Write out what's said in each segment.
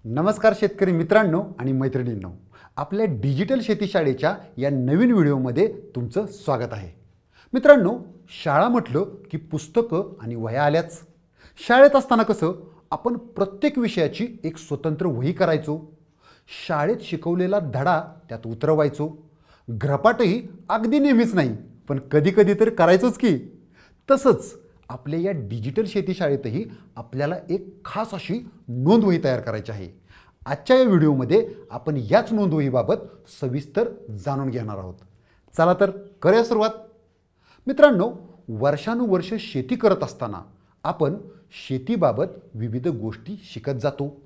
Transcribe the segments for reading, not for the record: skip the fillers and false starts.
नमस्कार शेतकरी मित्रांनो आणि मैत्रिणींनो, आपल्या डिजिटल शेती शाळेच्या या नवीन व्हिडिओमध्ये तुमचं स्वागत आहे। मित्रांनो, शाळा म्हटलं की पुस्तकं आणि वह्या आल्याच। शाळेत असताना कसं आपण प्रत्येक विषयाची एक स्वतंत्र वही करायचो, शाळेत शिकवलेला धडा त्यात उतरवायचो। गृहपाठही अगदी नेहमीच नाही, पण कधी-कधी तर करायचोच की। तसंच आपल्या या डिजिटल शेती शाळेतही आपल्याला एक खास अशी नोंदवही तयार करायची आहे। आजच्या या व्हिडिओमध्ये आपण याच नोंदवहीबाबत सविस्तर जाणून घेणार आहोत। चला तर करूया सुरुवात। मित्रांनो, वर्षानुवर्ष शेती करत असताना आपण शेतीबाबत विविध गोष्टी शिकत जातो।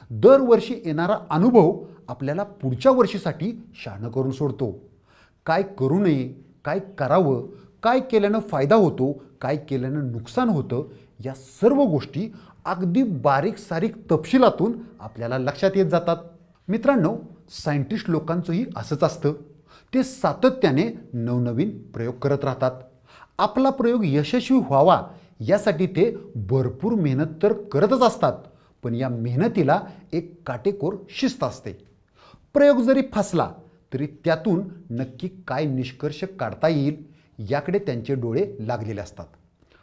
दरवर्षी येणारा अनुभव आपल्याला पुढच्या वर्षीसाठी शहाणं करून सोडतो। काय करू नये, काय करावं, काय केल्यानं फायदा होतो, काय केल्यानं नुकसान होतं, या सर्व गोष्टी अगदी बारीक सारीक तपशिलातून आपल्याला लक्षात येत जातात। मित्रांनो, सायंटिस्ट लोकांचंही असंच असतं। ते सातत्याने नवनवीन प्रयोग करत राहतात। आपला प्रयोग यशस्वी व्हावा यासाठी ते भरपूर मेहनत तर करतच असतात, पण या मेहनतीला एक काटेकोर शिस्त असते। प्रयोग जरी फसला तरी त्यातून नक्की काय निष्कर्ष काढता येईल याकडे त्यांचे डोळे लागलेले असतात।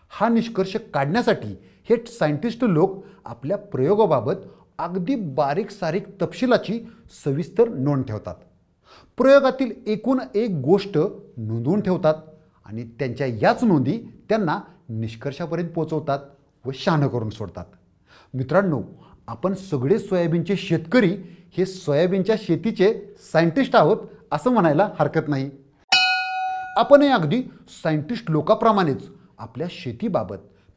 हा निष्कर्ष काढण्यासाठी हे सायंटिस्ट लोक आपल्या प्रयोगाबाबत अगदी बारीक सारीक तपशिलाची सविस्तर नोंद ठेवतात। प्रयोगातील एकूण एक गोष्ट नोंदवून ठेवतात आणि त्यांच्या याच नोंदी त्यांना निष्कर्षापर्यंत पोहोचवतात व शहाणं करून सोडतात। मित्रांनो, आपण सगळे सोयाबीनचे शेतकरी हे सोयाबीनच्या शेतीचे सायंटिस्ट आहोत असं म्हणायला हरकत नाही। आपणही अगदी सायंटिस्ट लोकांप्रमाणेच आपल्या शेतीबाबत,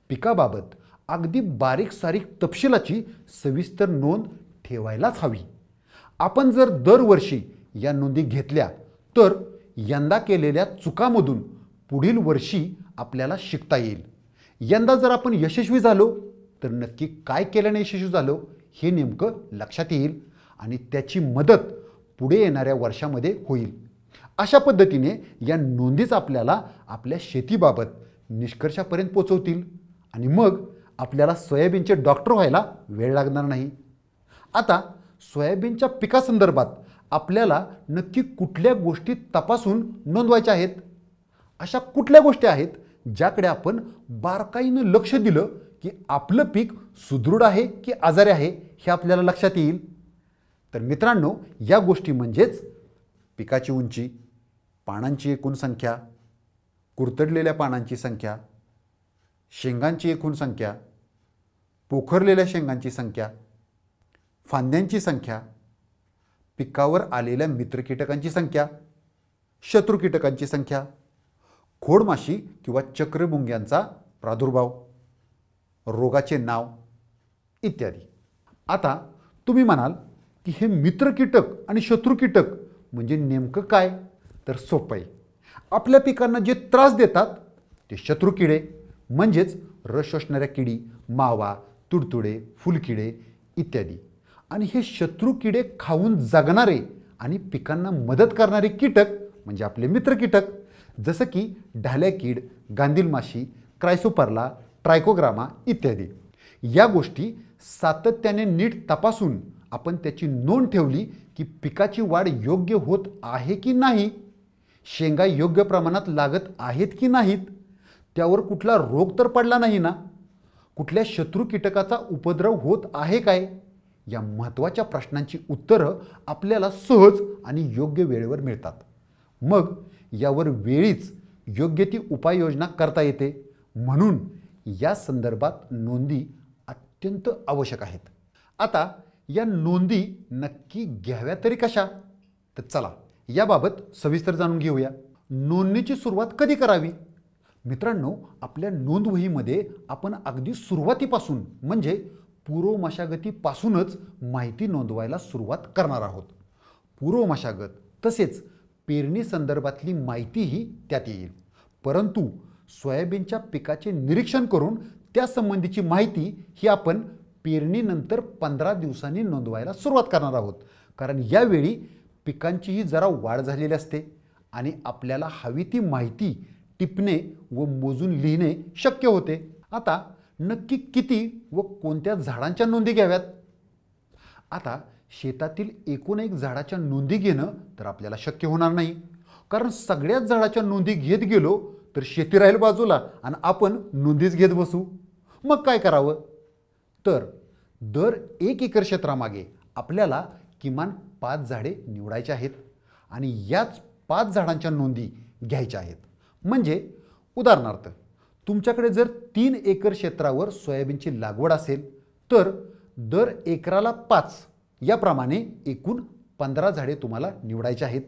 पिकाबाबत अगदी बारीक सारीक तपशिलाची सविस्तर नोंद ठेवायलाच हवी। आपण जर दरवर्षी या नोंदी घेतल्या तर यंदा केलेल्या चुकांमधून पुढील वर्षी आपल्याला शिकता येईल। यंदा जर आपण यशस्वी झालो तर नक्की काय केल्याने यशस्वी झालो हे नेमकं लक्षात येईल आणि त्याची मदत पुढे येणाऱ्या वर्षामध्ये होईल। अशा पद्धतीने या नोंदीच आपल्याला आपल्या शेतीबाबत निष्कर्षापर्यंत पोहोचवतील आणि मग आपल्याला सोयाबीनचे डॉक्टर व्हायला वेळ लागणार नाही। आता सोयाबीनच्या पिकासंदर्भात आपल्याला नक्की कुठल्या गोष्टी तपासून नोंदवायच्या आहेत? अशा कुठल्या गोष्टी आहेत ज्याकडे आपण बारकाईनं लक्ष दिलं की आपलं पीक सुदृढ आहे की आजारी आहे हे आपल्याला लक्षात येईल? तर मित्रांनो, या गोष्टी म्हणजेच पिकाची उंची, पानांची एकूण संख्या, कुरतडलेल्या पानांची संख्या, शेंगांची एकूण संख्या, पोखरलेल्या शेंगांची संख्या, फांद्यांची संख्या, पिकावर आलेल्या मित्रकीटकांची संख्या, शत्रू कीटकांची संख्या, खोडमाशी किंवा चक्रमुंग्यांचा प्रादुर्भाव, रोगाचे नाव इत्यादी। आता तुम्ही म्हणाल की हे मित्रकीटक आणि शत्रू कीटक म्हणजे नेमकं काय? तर सोपं आहे। आपल्या पिकांना जे त्रास देतात ते शत्रू किडे म्हणजेच रस शोषणाऱ्या किडी, मावा, तुडतुडे, फुलकिडे इत्यादी। आणि हे शत्रू किडे खाऊन जगणारे आणि पिकांना मदत करणारे कीटक म्हणजे आपले मित्र कीटक, जसं की ढाल्या कीड, गांधील माशी, क्रायसोपरला, ट्रायकोग्रामा इत्यादी। या गोष्टी सातत्याने नीट तपासून आपण त्याची नोंद ठेवली की पिकाची वाढ योग्य होत आहे की नाही, शेंगा योग्य प्रमाणात लागत आहेत की नाहीत, त्यावर कुठला रोग तर पडला नाही ना, कुठल्या शत्रू कीटकाचा उपद्रव होत आहे काय, या महत्त्वाच्या प्रश्नांची उत्तरं आपल्याला सहज आणि योग्य वेळेवर मिळतात। मग यावर वेळीच योग्य ती उपाययोजना करता येते। म्हणून या संदर्भात नोंदी अत्यंत आवश्यक आहेत। आता या नोंदी नक्की घ्याव्या तरी कशा? तर चला याबाबत सविस्तर जाणून घेऊया। नोंदणीची सुरुवात कधी करावी? मित्रांनो, आपल्या नोंदवहीमध्ये आपण अगदी सुरुवातीपासून म्हणजे पूर्व मशागतीपासूनच माहिती नोंदवायला सुरुवात करणार आहोत. पूर्व मशागत तसेच पेरणी संदर्भातली माहितीही त्यात येईल. परंतु सोयाबीनच्या पिकाचे निरीक्षण करून त्यासंबंधीची माहिती ही आपण पेरणीनंतर 15 दिवसांनी नोंदवायला सुरुवात करणार आहोत. कारण यावेळी पिकांचीही जरा वाढ झालेली असते आणि आपल्याला हवी ती माहिती टिपणे व मोजून लिहिणे शक्य होते. आता नक्की किती व कोणत्या झाडांच्या नोंदी घ्याव्यात? आता शेतातील एकूण एक झाडाच्या नोंदी घेणं तर आपल्याला शक्य होणार नाही. कारण सगळ्याच झाडाच्या नोंदी घेत गेलो तर शेती राहील बाजूला आणि आपण नोंदीच घेत बसू. मग काय करावं? तर दर 1 एकर क्षेत्रामागे आपल्याला किमान 5 झाडे निवडायची आहेत आणि याच 5 झाडांच्या नोंदी घ्यायच्या आहेत. म्हणजे उदाहरणार्थ तुमच्याकडे जर 3 एकर क्षेत्रावर सोयाबीनची लागवड असेल तर दर एकराला 5 याप्रमाणे एकूण 15 झाडे तुम्हाला निवडायची आहेत.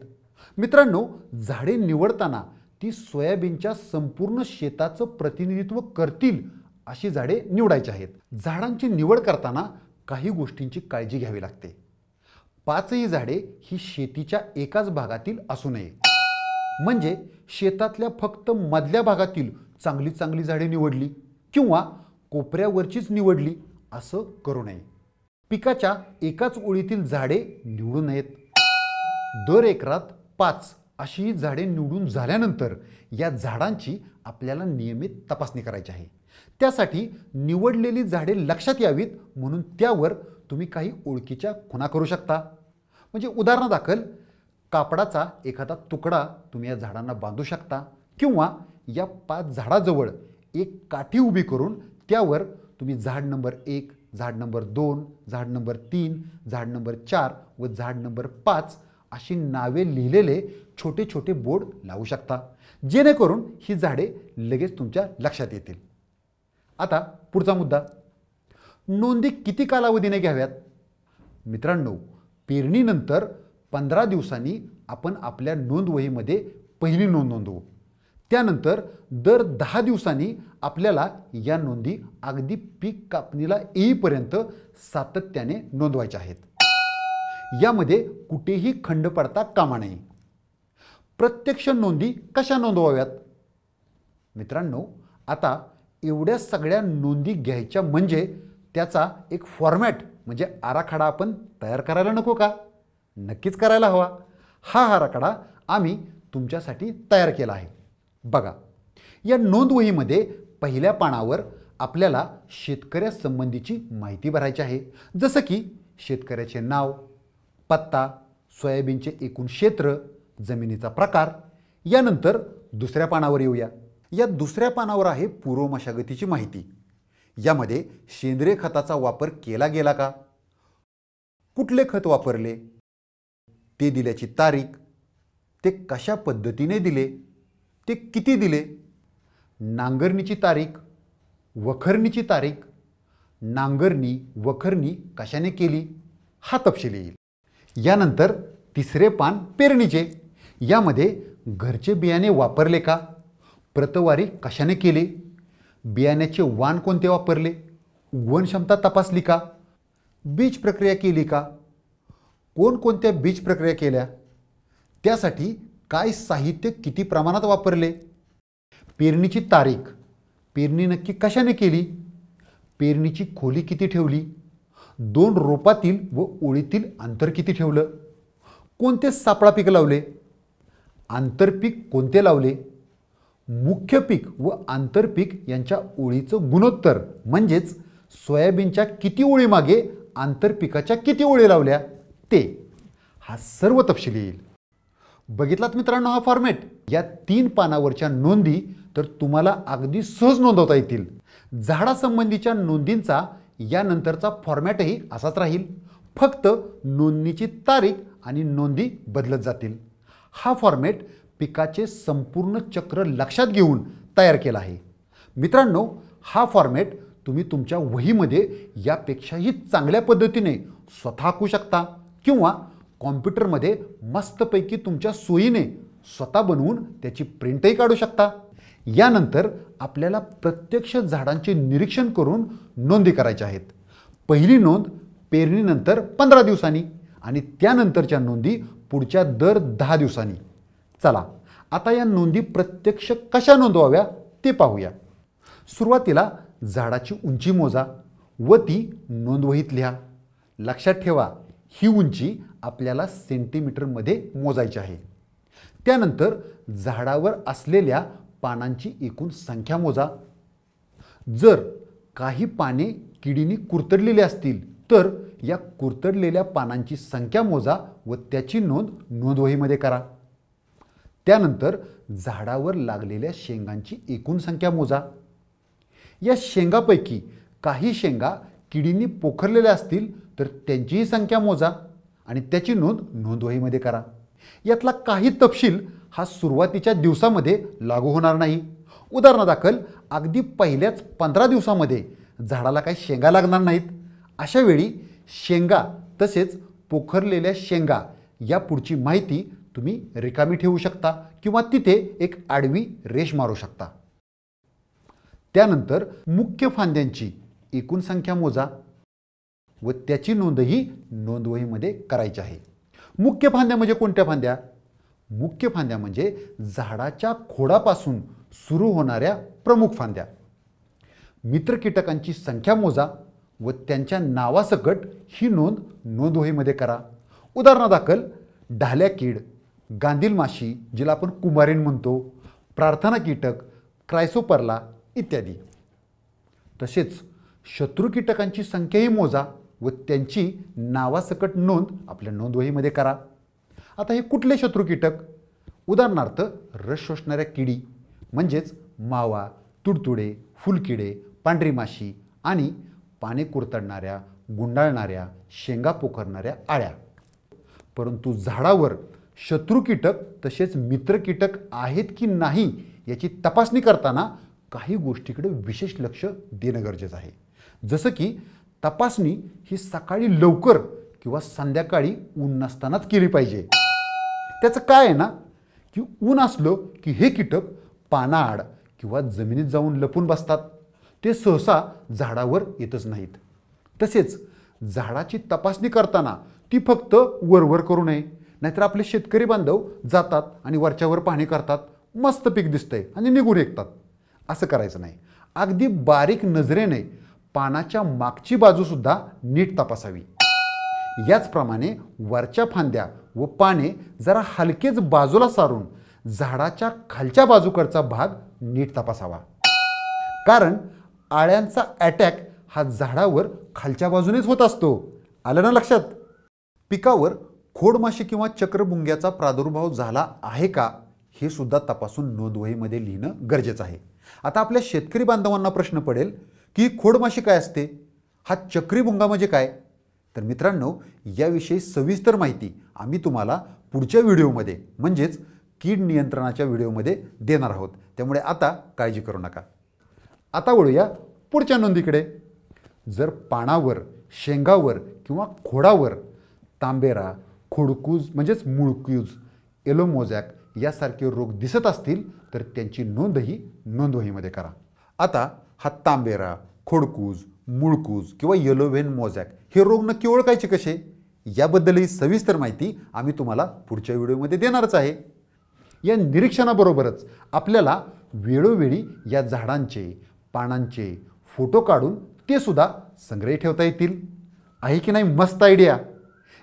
मित्रांनो, झाडे निवडताना ती सोयाबीनच्या संपूर्ण शेताचं प्रतिनिधित्व करतील अशी झाडे निवडायची आहेत. झाडांची निवड करताना काही गोष्टींची काळजी घ्यावी लागते. 5ही झाडे ही शेतीच्या एकाच भागातील असू नये. म्हणजे शेतातल्या फक्त मधल्या भागातील चांगली चांगली झाडे निवडली किंवा कोपऱ्यावरचीच निवडली असं करू नये. पिकाच्या एकाच ओळीतील झाडे निवडू नयेत. दर एकरात 5 अशी झाडे निवडून झाल्यानंतर या झाडांची आपल्याला नियमित तपासणी करायची आहे. त्यासाठी निवडलेली झाडे लक्षात यावीत म्हणून त्यावर तुम्ही काही ओळखीच्या खुणा करू शकता. म्हणजे उदाहरणादाखल कापडाचा एखादा तुकडा तुम्ही या झाडांना बांधू शकता किंवा या 5 झाडाजवळ एक काठी उभी करून त्यावर तुम्ही झाड नंबर 1, झाड नंबर 2, झाड नंबर 3, झाड नंबर 4 व झाड नंबर 5 अशी नावे लिहिलेले छोटे छोटे बोर्ड लावू शकता, जेणेकरून ही झाडे लगेच तुमच्या लक्षात येतील. आता पुढचा मुद्दा, नोंदी किती कालावधीने घ्याव्यात? मित्रांनो, पेरणीनंतर 15 दिवसांनी आपण आपल्या नोंदवहीमध्ये पहिली नोंद नोंदवू. त्यानंतर दर 10 दिवसांनी आपल्याला या नोंदी अगदी पीक कापणीला येईपर्यंत सातत्याने नोंदवायच्या आहेत. यामध्ये कुठेही खंड पडता कामा नये. प्रत्यक्ष नोंदी कशा नोंदवाव्यात? मित्रांनो, आता एवढ्या सगळ्या नोंदी घ्यायच्या म्हणजे त्याचा एक फॉर्मॅट म्हणजे आराखडा आपण तयार करायला नको का? नक्कीच करायला हवा. हा आराखडा आम्ही तुमच्यासाठी तयार केला आहे. बघा, या नोंदवहीमध्ये पहिल्या पानावर आपल्याला शेतकऱ्यासंबंधीची माहिती भरायची आहे. जसं की शेतकऱ्याचे नाव, पत्ता, सोयाबीनचे एकूण क्षेत्र, जमिनीचा प्रकार. यानंतर दुसऱ्या पानावर येऊया. या दुसऱ्या पानावर आहे पूर्व मशागतीची माहिती. यामध्ये सेंद्रिय खताचा वापर केला गेला का? कुठले खत वापरले? ते दिल्याची तारीख, ते कशा पद्धतीने दिले, ते किती दिले, नांगरणीची तारीख, वखरणीची तारीख, नांगरणी वखरणी कशाने केली हा तपशील येईल. यानंतर तिसरे पान पेरणीचे. यामध्ये घरचे बियाणे वापरले का? प्रतवारी कशाने केली? बियाण्याचे वाण कोणते वापरले? उगवण क्षमता तपासली का? बीज प्रक्रिया केली का? कोणकोणत्या बीज प्रक्रिया केल्या? त्यासाठी काय साहित्य किती प्रमाणात वापरले? पेरणीची तारीख, पेरणी नक्की कशाने केली? पेरणीची खोली किती ठेवली? 2 रोपातील व ओळीतील अंतर किती ठेवलं? कोणते सापळा पीक लावले? आंतरपीक कोणते लावले? मुख्य पीक व आंतरपीक यांच्या ओळीचं गुणोत्तर म्हणजेच सोयाबीनच्या किती ओळीमागे आंतरपिकाच्या किती ओळी लावल्या ते, हा सर्व तपशील येईल. बघितलात मित्रांनो हा फॉर्मॅट. या 3 पानावरच्या नोंदी तर तुम्हाला अगदी सहज नोंदवता येतील. झाडासंबंधीच्या नोंदींचा यानंतरचा फॉर्मॅटही असाच राहील. फक्त नोंदणीची तारीख आणि नोंदी बदलत जातील. हा फॉर्मॅट पिकाचे संपूर्ण चक्र लक्षात घेऊन तयार केला आहे. मित्रांनो, हा फॉर्मॅट तुम्ही तुमच्या वहीमध्ये यापेक्षाही चांगल्या पद्धतीने स्वतः आखू शकता किंवा कॉम्प्युटरमध्ये मस्तपैकी तुमच्या सोयीने स्वतः बनवून त्याची प्रिंटही काढू शकता. यानंतर आपल्याला प्रत्यक्ष झाडांचे निरीक्षण करून नोंदी करायच्या आहेत. पहिली नोंद पेरणीनंतर 15 दिवसांनी आणि त्यानंतरच्या नोंदी पुढच्या दर 10 दिवसांनी. चला आता या नोंदी प्रत्यक्ष कशा नोंदवाव्या ते पाहूया. सुरुवातीला झाडाची उंची मोजा व ती नोंदवहीत लिहा. लक्षात ठेवा, ही उंची आपल्याला सेंटीमीटरमध्ये मोजायची आहे. त्यानंतर झाडावर असलेल्या पानांची एकूण संख्या मोजा. जर काही पाने किडीने कुरतडलेली असतील तर या कुरतडलेल्या पानांची संख्या मोजा व त्याची नोंद नोंदवहीमध्ये करा. त्यानंतर झाडावर लागलेल्या शेंगांची एकूण संख्या मोजा. या शेंगापैकी काही शेंगा किडीने पोखरलेल्या असतील तर त्यांचीही संख्या मोजा आणि त्याची नोंद नोंदवहीमध्ये करा. यातला काही तपशील हा सुरुवातीच्या दिवसामध्ये लागू होणार नाही. उदाहरणादाखल अगदी पहिल्याच 15 दिवसामध्ये झाडाला काही शेंगा लागणार नाहीत. अशा वेळी शेंगा तसेच पोखरलेल्या शेंगा या पुढची माहिती तुम्ही रिकामी ठेवू शकता किंवा तिथे एक आडवी रेष मारू शकता. त्यानंतर मुख्य फांद्यांची एकूण संख्या मोजा व त्याची नोंदही नोंदवहीमध्ये करायची आहे. मुख्य फांद्या म्हणजे कोणत्या फांद्या? मुख्य फांद्या म्हणजे झाडाच्या खोडापासून सुरू होणाऱ्या प्रमुख फांद्या. मित्र कीटकांची संख्या मोजा व त्यांच्या नावासकट ही नोंद नोंदवहीमध्ये करा. उदाहरणादाखल ढाल्या कीड, गांधील माशी जिला आपण कुमारीन म्हणतो, प्रार्थना कीटक, क्रायसोपरला इत्यादी. तसेच शत्रू कीटकांची संख्याही मोजा व त्यांची नावासकट नोंद आपल्या नोंदवहीमध्ये करा. आता हे कुठले शत्रू कीटक? उदाहरणार्थ रस शोषणाऱ्या किडी म्हणजेच मावा, तुडतुडे, फुलकिडे, पांढरी माशी आणि पाने कुरतडणाऱ्या, गुंडाळणाऱ्या, शेंगा पोखरणाऱ्या आळ्या. परंतु झाडावर शत्रू कीटक तसेच मित्र कीटक आहेत की नाही याची तपासणी करताना काही गोष्टीकडे विशेष लक्ष देणं गरजेचं आहे. जसं की तपासणी ही सकाळी लवकर किंवा संध्याकाळी ऊन नसतानाच केली पाहिजे. त्याचं काय आहे ना की ऊन असलं की हे कीटक पानाआड किंवा जमिनीत जाऊन लपून बसतात. ते सहसा झाडावर येतच नाहीत. तसेच झाडाची तपासणी करताना ती फक्त वरवर करू नये, नाहीतर आपले शेतकरी बांधव जातात आणि वरच्यावर पाहणी करतात, मस्त पीक दिसतंय आणि निघून येतात. असं करायचं नाही. अगदी बारीक नजरेने पानाच्या मागची बाजूसुद्धा नीट तपासावी. याचप्रमाणे वरच्या फांद्या व पाने जरा हलकेच बाजूला सारून झाडाच्या खालच्या बाजूकडचा भाग नीट तपासावा. कारण आळ्यांचा अटॅक हा झाडावर खालच्या बाजूनेच होत असतो. आलं ना लक्षात? पिकावर खोडमाशी किंवा चक्रभुंग्याचा प्रादुर्भाव झाला आहे का हे सुद्धा तपासून नोंदवहीमध्ये लिहिणं गरजेचं आहे. आता आपल्या शेतकरी बांधवांना प्रश्न पडेल की खोडमाशी काय असते, हा चक्रीभुंगा म्हणजे काय? तर मित्रांनो, याविषयी सविस्तर माहिती आम्ही तुम्हाला पुढच्या व्हिडिओमध्ये म्हणजेच कीड नियंत्रणाच्या व्हिडिओमध्ये देणार आहोत. त्यामुळे आता काळजी करू नका. आता वळूया पुढच्या नोंदीकडे. जर पानावर, शेंगावर किंवा खोडावर तांबेरा, खोडकूज म्हणजेच मुळकूज, येलो मोझॅक यासारखे रोग दिसत असतील तर त्यांची नोंदही नोंदवहीमध्ये करा. आता हा तांबेरा, खोडकूज, मुळकूज किंवा येलो व्हेन मोझॅक हे रोग नक्की ओळखायचे कसे याबद्दलही सविस्तर माहिती आम्ही तुम्हाला पुढच्या व्हिडिओमध्ये देणारच आहे. या निरीक्षणाबरोबरच आपल्याला वेळोवेळी या झाडांचे, पानांचे फोटो काढून ते सुद्धा संग्रही ठेवता येतील. आहे की नाही मस्त आयडिया?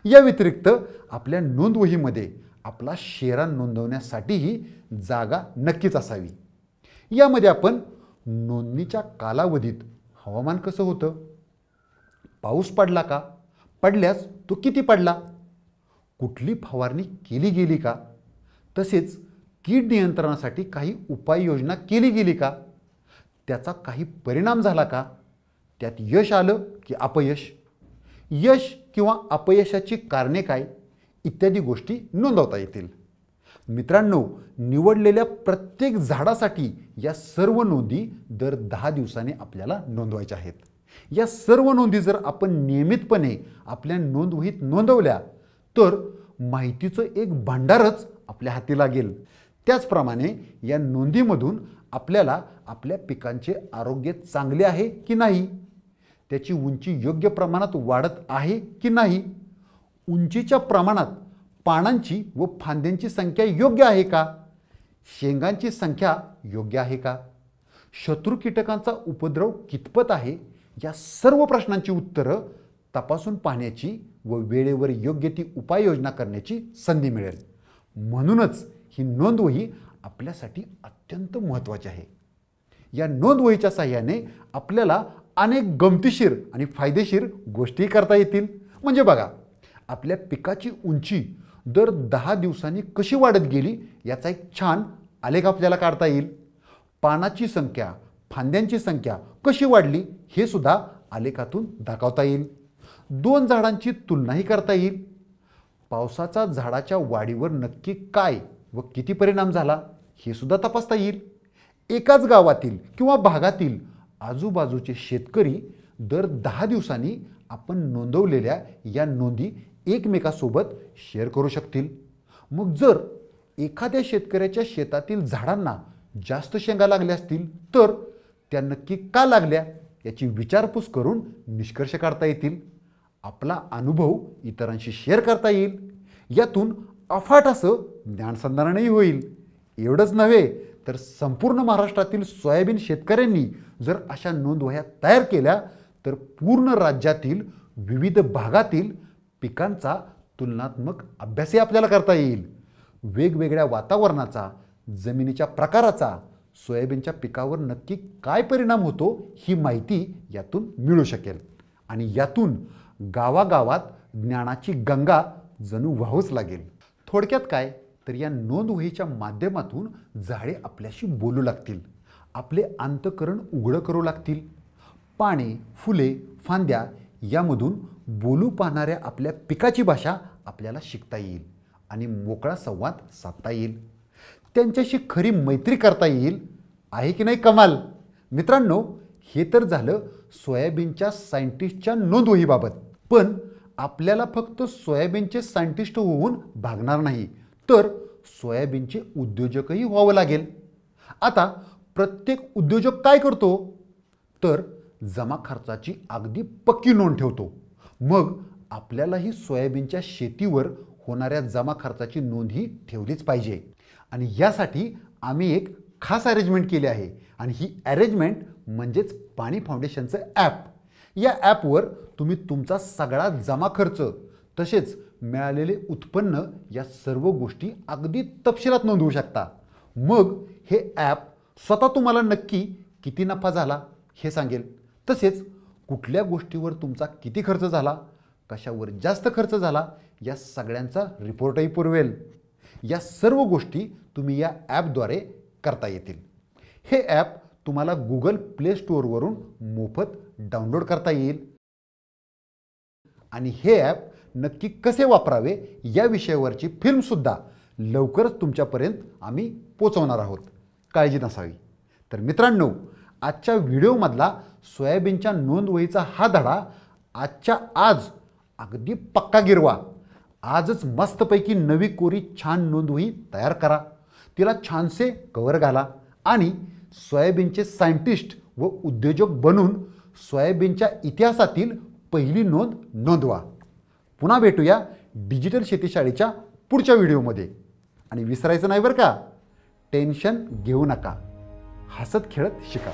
या व्यतिरिक्त आपल्या नोंदवहीमध्ये आपला शेरा नोंदवण्यासाठीही जागा नक्कीच असावी. यामध्ये आपण नोंदणीच्या कालावधीत हवामान कसं होतं, पाऊस पडला का, पडल्यास तो किती पडला, कुठली फवारणी केली गेली का, तसेच कीड नियंत्रणासाठी काही उपाययोजना केली गेली का, त्याचा काही परिणाम झाला का, त्यात यश आलं की अपयश, यश किंवा अपयशाची कारणे काय इत्यादी गोष्टी नोंदवता येतील. मित्रांनो, निवडलेल्या प्रत्येक झाडासाठी या सर्व नोंदी दर 10 दिवसांनी आपल्याला नोंदवायच्या आहेत. या सर्व नोंदी जर आपण नियमितपणे आपल्या नोंदवहीत नोंदवल्या तर माहितीचं एक भांडारच आपल्या हाती लागेल. त्याचप्रमाणे या नोंदीमधून आपल्याला आपल्या पिकांचे आरोग्य चांगले आहे की नाही, त्याची उंची योग्य प्रमाणात वाढत आहे की नाही, उंचीच्या प्रमाणात पानांची व फांद्यांची संख्या योग्य आहे का, शेंगांची संख्या योग्य आहे का, शत्रू कीटकांचा उपद्रव कितपत आहे, या सर्व प्रश्नांची उत्तरं तपासून पाहण्याची व वेळेवर योग्य ती उपाययोजना करण्याची संधी मिळेल. म्हणूनच ही नोंदवही आपल्यासाठी अत्यंत महत्त्वाची आहे. या नोंदवहीच्या साहाय्याने आपल्याला अनेक गमतीशीर आणि फायदेशीर गोष्टी करता येतील. म्हणजे बघा, आपल्या पिकाची उंची दर 10 दिवसांनी कशी वाढत गेली याचा एक छान आलेख आपल्याला काढता येईल. पानाची संख्या, फांद्यांची संख्या कशी वाढली हे सुद्धा आलेखातून दाखवता येईल. 2 झाडांची तुलनाही करता येईल. पावसाचा झाडाच्या वाढीवर नक्की काय व किती परिणाम झाला हे सुद्धा तपासता येईल. एकाच गावातील किंवा भागातील आजूबाजूचे शेतकरी दर 10 दिवसांनी आपण नोंदवलेल्या या नोंदी एकमेकांसोबत शेअर करू शकतील. मग जर एखाद्या शेतकऱ्याच्या शेतातील झाडांना जास्त शेंगा लागल्या असतील तर त्या नक्की का लागल्या याची विचारपूस करून निष्कर्ष काढता येतील. आपला अनुभव इतरांशी शेअर करता येईल. यातून अफाट असं ज्ञानसंधारणही होईल. एवढंच नव्हे तर संपूर्ण महाराष्ट्रातील सोयाबीन शेतकऱ्यांनी जर अशा नोंदवह्या तयार केल्या तर पूर्ण राज्यातील विविध भागातील पिकांचा तुलनात्मक अभ्यासही आपल्याला करता येईल. वेगवेगळ्या वातावरणाचा, जमिनीच्या प्रकाराचा सोयाबीनच्या पिकावर नक्की काय परिणाम होतो ही माहिती यातून मिळू शकेल. आणि यातून गावागावात ज्ञानाची गंगा जणू वाहूच लागेल. थोडक्यात काय तर या नोंदवहीच्या माध्यमातून झाडे आपल्याशी बोलू लागतील, आपले अंतःकरण उघडं करू लागतील. पाने, फुले, फांद्या यामधून बोलू पाहणाऱ्या आपल्या पिकाची भाषा आपल्याला शिकता येईल आणि मोकळा संवाद साधता येईल. त्यांच्याशी खरी मैत्री करता येईल. आहे की नाही कमाल? मित्रांनो, हे तर झालं सोयाबीनच्या सायंटिस्टच्या नोंदवहीबाबत. पण आपल्याला फक्त सोयाबीनचे सायंटिस्ट होऊन भागणार नाही, तर सोयाबीनचे उद्योजकही व्हावं लागेल. आता प्रत्येक उद्योजक काय करतो तर जमा खर्चाची अगदी पक्की नोंद ठेवतो. मग आपल्यालाही सोयाबीनच्या शेतीवर होणाऱ्या जमा खर्चाची नोंदही ठेवलीच पाहिजे. आणि यासाठी आम्ही एक खास अरेंजमेंट केली आहे. आणि ही अरेंजमेंट म्हणजेच पाणी फाउंडेशनचं ॲप. या ॲपवर तुम्ही तुमचा सगळा जमा खर्च तसेच मिळालेले उत्पन्न या सर्व गोष्टी अगदी तपशिलात नोंदवू शकता. मग हे ॲप स्वतः तुम्हाला नक्की किती नफा झाला हे सांगेल. तसेच कुठल्या गोष्टीवर तुमचा किती खर्च झाला, कशावर जास्त खर्च झाला या सगळ्यांचा रिपोर्टही पुरवेल. या सर्व गोष्टी तुम्ही या ॲपद्वारे करता येतील. हे ॲप तुम्हाला गुगल प्ले स्टोअरवरून मोफत डाउनलोड करता येईल. आणि हे ॲप नक्की कसे वापरावे या विषयावरची फिल्मसुद्धा लवकरच तुमच्यापर्यंत आम्ही पोचवणार आहोत. काळजी नसावी. तर मित्रांनो, आजच्या व्हिडिओमधला सोयाबीनच्या नोंदवहीचा हा धडा आजच्या आज अगदी पक्का गिरवा. आजच मस्तपैकी नवी कोरी छान नोंदवही तयार करा, तिला छानसे कवर घाला आणि सोयाबीनचे सायंटिस्ट व उद्योजक बनून सोयाबीनच्या इतिहासातील पहिली नोंद नोंदवा. पुन्हा भेटूया डिजिटल शेतीशाळेच्या पुढच्या व्हिडिओमध्ये. आणि विसरायचं नाही बरं का, टेन्शन घेऊ नका, हसत खेळत शिका.